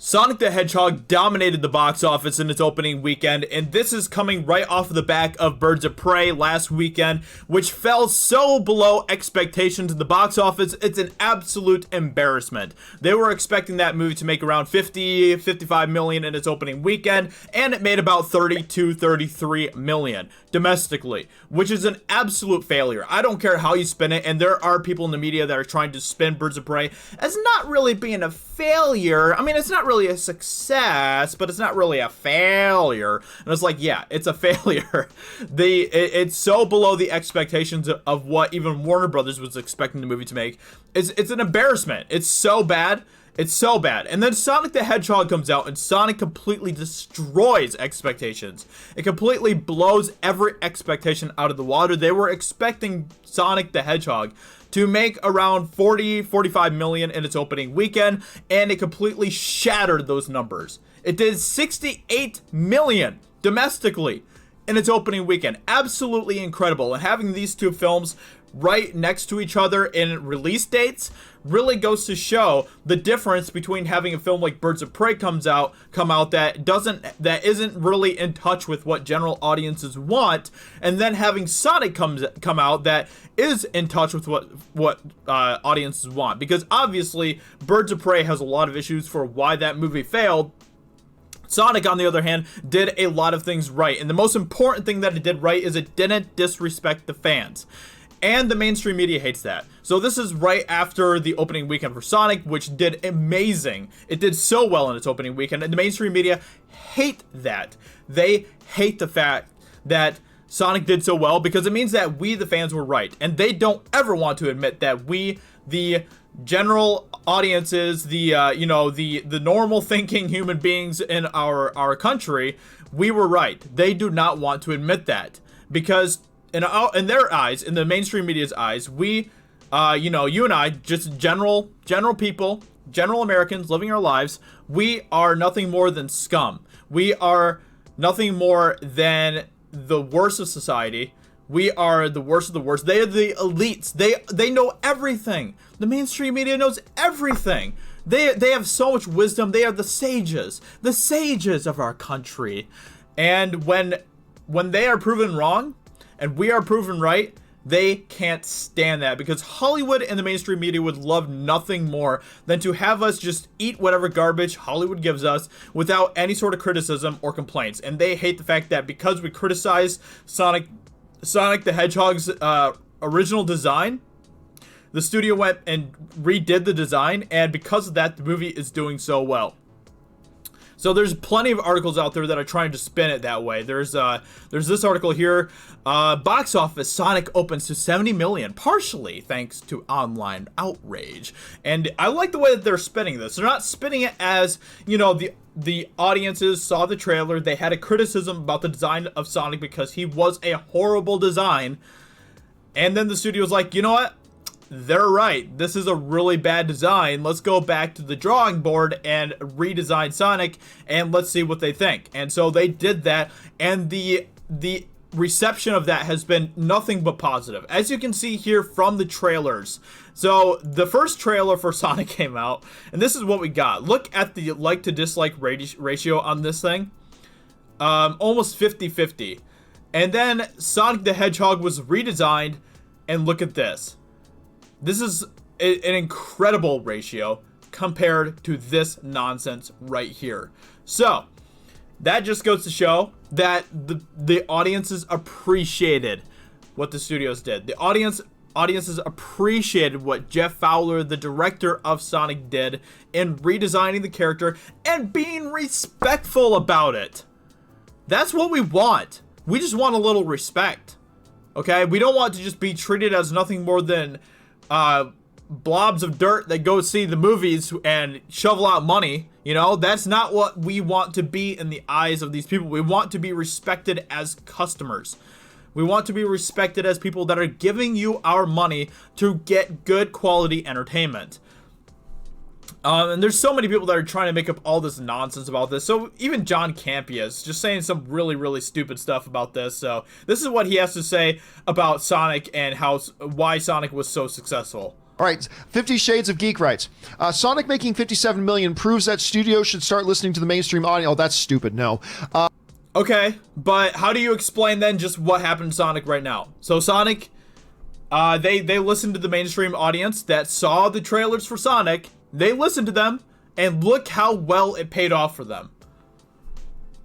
Sonic the Hedgehog dominated the box office in its opening weekend, and this is coming right off the back of Birds of Prey last weekend, which fell so below expectations in the box office, it's an absolute embarrassment. They were expecting that movie to make around 55 million in its opening weekend, and it made about 33 million domestically, which is an absolute failure. I don't care how you spin it, and there are people in the media that are trying to spin Birds of Prey as not really being a failure. I mean, it's not really a success, but it's not really a failure. And it's like, yeah, it's a failure. It's so below the expectations of what even Warner Brothers was expecting the movie to make. It's an embarrassment. It's so bad. It's so bad. And then Sonic the Hedgehog comes out, and Sonic completely destroys expectations. It completely blows every expectation out of the water. They were expecting Sonic the Hedgehog to make around 45 million in its opening weekend, and it completely shattered those numbers. It did 68 million domestically in its opening weekend. Absolutely incredible. And having these two films right next to each other in release dates really goes to show the difference between having a film like Birds of Prey come out that isn't really in touch with what general audiences want, and then having Sonic come out that is in touch with what audiences want. Because obviously Birds of Prey has a lot of issues for why that movie failed. Sonic, on the other hand, did a lot of things right, and the most important thing that it did right is it didn't disrespect the fans. And the mainstream media hates that. So this is right after the opening weekend for Sonic, which did amazing. It did so well in its opening weekend, and the mainstream media hate that. They hate the fact that Sonic did so well, because it means that we, the fans, were right. And they don't ever want to admit that we, the general audiences, the normal thinking human beings in our country, we were right. They do not want to admit that, because in their eyes, in the mainstream media's eyes, we, you and I, just general people, general Americans living our lives, we are nothing more than scum. We are nothing more than the worst of society. We are the worst of the worst. They are the elites. They know everything. The mainstream media knows everything. They have so much wisdom. They are the sages of our country. And when they are proven wrong, and we are proven right, they can't stand that, because Hollywood and the mainstream media would love nothing more than to have us just eat whatever garbage Hollywood gives us without any sort of criticism or complaints. And they hate the fact that because we criticized Sonic the Hedgehog's original design, the studio went and redid the design, and because of that, the movie is doing so well. So there's plenty of articles out there that are trying to spin it that way. There's this article here. Box office, Sonic opens to 70 million, partially thanks to online outrage. And I like the way that they're spinning this. They're not spinning it as, the audiences saw the trailer. They had a criticism about the design of Sonic because he was a horrible design. And then the studio was like, you know what? They're right. This is a really bad design. Let's go back to the drawing board and redesign Sonic, and let's see what they think. And so they did that, and the reception of that has been nothing but positive, as you can see here from the trailers. So the first trailer for Sonic came out, and this is what we got. Look at the like to dislike ratio on this thing. Almost 50-50. And then Sonic the Hedgehog was redesigned, and look at this. This is an incredible ratio compared to this nonsense right here. So that just goes to show that the audiences appreciated what the studios did. The audiences appreciated what Jeff Fowler, the director of Sonic, did in redesigning the character and being respectful about it. That's what we want. We just want a little respect. Okay? We don't want to just be treated as nothing more than blobs of dirt that go see the movies and shovel out money. That's not what we want to be in the eyes of these people. We want to be respected as customers. We want to be respected as people that are giving you our money to get good quality entertainment. And there's so many people that are trying to make up all this nonsense about this. So even John Campea is just saying some really, really stupid stuff about this. So this is what he has to say about Sonic and why Sonic was so successful. All right, 50 Shades of Geek writes, Sonic making 57 million proves that studios should start listening to the mainstream audience. Oh, that's stupid. No. Okay, but how do you explain then just what happened to Sonic right now? So Sonic, they listened to the mainstream audience that saw the trailers for Sonic. They listened to them, and look how well it paid off for them.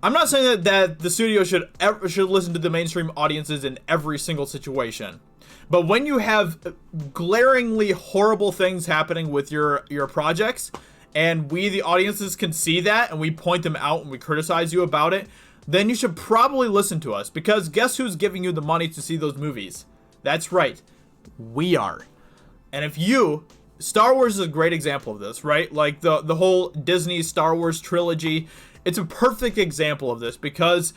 I'm not saying that the studio should listen to the mainstream audiences in every single situation. But when you have glaringly horrible things happening with your projects, and we, the audiences, can see that, and we point them out and we criticize you about it, then you should probably listen to us. Because guess who's giving you the money to see those movies? That's right. We are. And if you... Star Wars is a great example of this, right? Like the whole Disney Star Wars trilogy. It's a perfect example of this because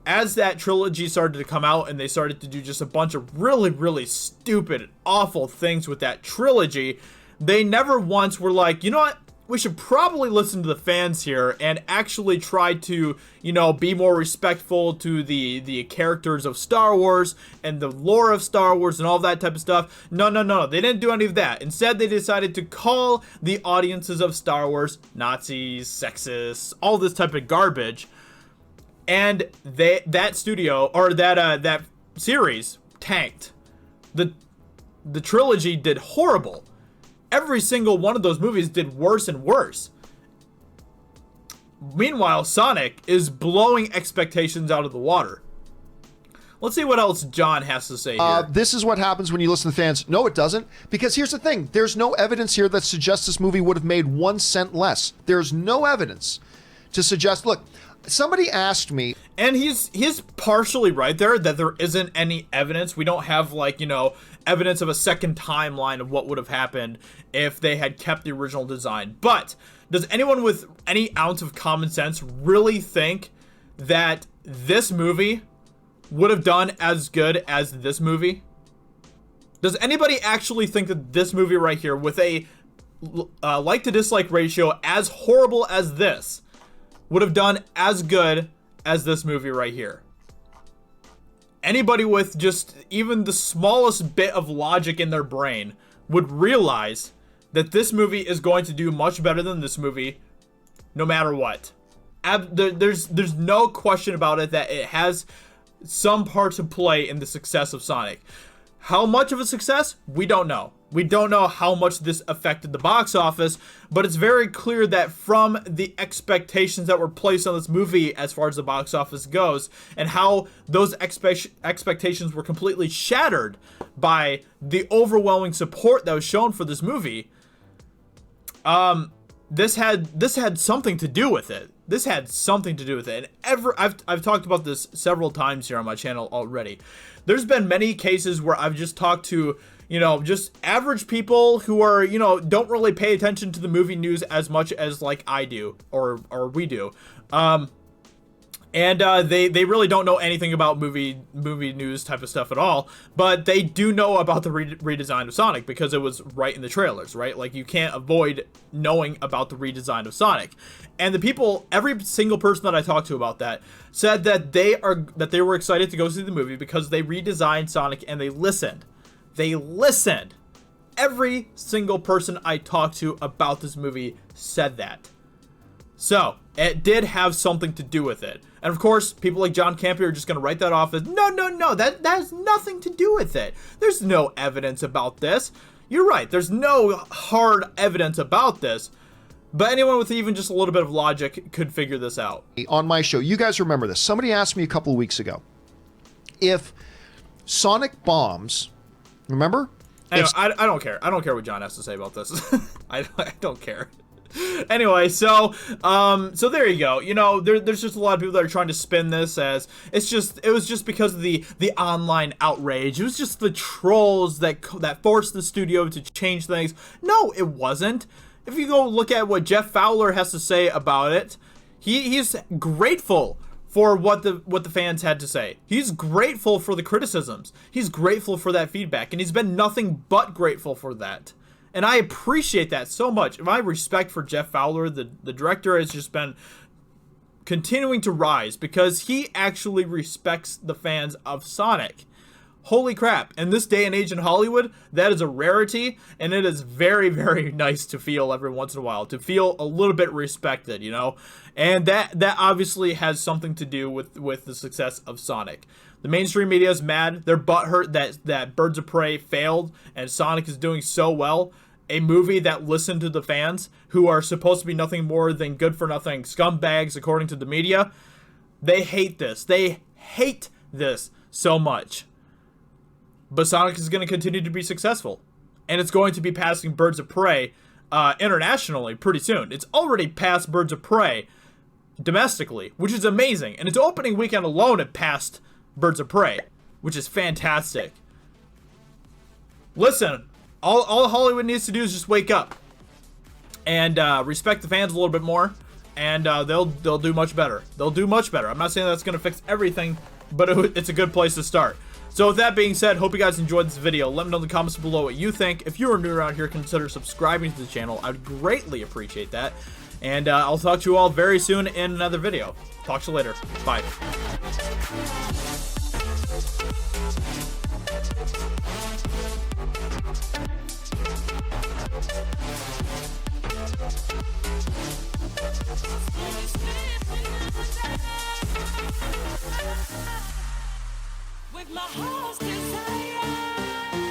as that trilogy started to come out and they started to do just a bunch of really, really stupid, awful things with that trilogy, they never once were like, you know what? We should probably listen to the fans here and actually try to, you know, be more respectful to the characters of Star Wars and the lore of Star Wars and all that type of stuff. No. They didn't do any of that. Instead, they decided to call the audiences of Star Wars Nazis, sexists, all this type of garbage. And that studio, or that series, tanked. The trilogy did horrible. Every single one of those movies did worse and worse. Meanwhile, Sonic is blowing expectations out of the water. Let's see what else John has to say here. This is what happens when you listen to fans. No, it doesn't. Because here's the thing. There's no evidence here that suggests this movie would have made 1 cent less. There's no evidence to suggest... Look, somebody asked me... And he's partially right there, that there isn't any evidence. We don't have, like, you know, evidence of a second timeline of what would have happened if they had kept the original design. But does anyone with any ounce of common sense really think that this movie would have done as good as this movie? Does anybody actually think that this movie right here, with a like to dislike ratio as horrible as this, would have done as good as this movie right here? Anybody with just even the smallest bit of logic in their brain would realize that this movie is going to do much better than this movie, no matter what. There's no question about it that it has some part to play in the success of Sonic. How much of a success? We don't know. We don't know how much this affected the box office, but it's very clear that from the expectations that were placed on this movie as far as the box office goes, and how those expectations were completely shattered by the overwhelming support that was shown for this movie, this had something to do with it. This had something to do with it. And I've talked about this several times here on my channel already. There's been many cases where I've just talked to, you know, just average people who are, you know, don't really pay attention to the movie news as much as like I do or we do. And they really don't know anything about movie news type of stuff at all, but they do know about the redesign of Sonic because it was right in the trailers, right? Like, you can't avoid knowing about the redesign of Sonic. And the people, every single person that I talked to about that, said that they were excited to go see the movie because they redesigned Sonic and they listened. They listened. Every single person I talked to about this movie said that. So, it did have something to do with it. And of course, people like John Campea are just going to write that off as, no, that has nothing to do with it. There's no evidence about this. You're right, there's no hard evidence about this. But anyone with even just a little bit of logic could figure this out. On my show, you guys remember this. Somebody asked me a couple of weeks ago if Sonic bombs, remember? Anyway, I don't care. I don't care what John has to say about this. I don't care. Anyway, so there you go. You know, there's just a lot of people that are trying to spin this as it was just because of the online outrage. It was just the trolls that forced the studio to change things. No, it wasn't. If you go look at what Jeff Fowler has to say about it, he's grateful for what the fans had to say. He's grateful for the criticisms. He's grateful for that feedback, and he's been nothing but grateful for that. And I appreciate that so much. My respect for Jeff Fowler, the director, has just been continuing to rise because he actually respects the fans of Sonic. Holy crap. In this day and age in Hollywood, that is a rarity, and it is very, very nice to feel every once in a while, to feel a little bit respected, you know? And that obviously has something to do with the success of Sonic. The mainstream media is mad. They're butthurt that Birds of Prey failed and Sonic is doing so well. A movie that listened to the fans, who are supposed to be nothing more than good-for-nothing scumbags according to the media. They hate this. They hate this so much. But Sonic is going to continue to be successful. And it's going to be passing Birds of Prey internationally pretty soon. It's already passed Birds of Prey domestically, which is amazing. And its opening weekend alone, it passed Birds of Prey, which is fantastic. Listen, all Hollywood needs to do is just wake up. And respect the fans a little bit more. And they'll do much better. They'll do much better. I'm not saying that's going to fix everything, but it's a good place to start. So with that being said, hope you guys enjoyed this video. Let me know in the comments below what you think. If you are new around here, consider subscribing to the channel. I would greatly appreciate that. And I'll talk to you all very soon in another video. Talk to you later. Bye. With my heart's desire.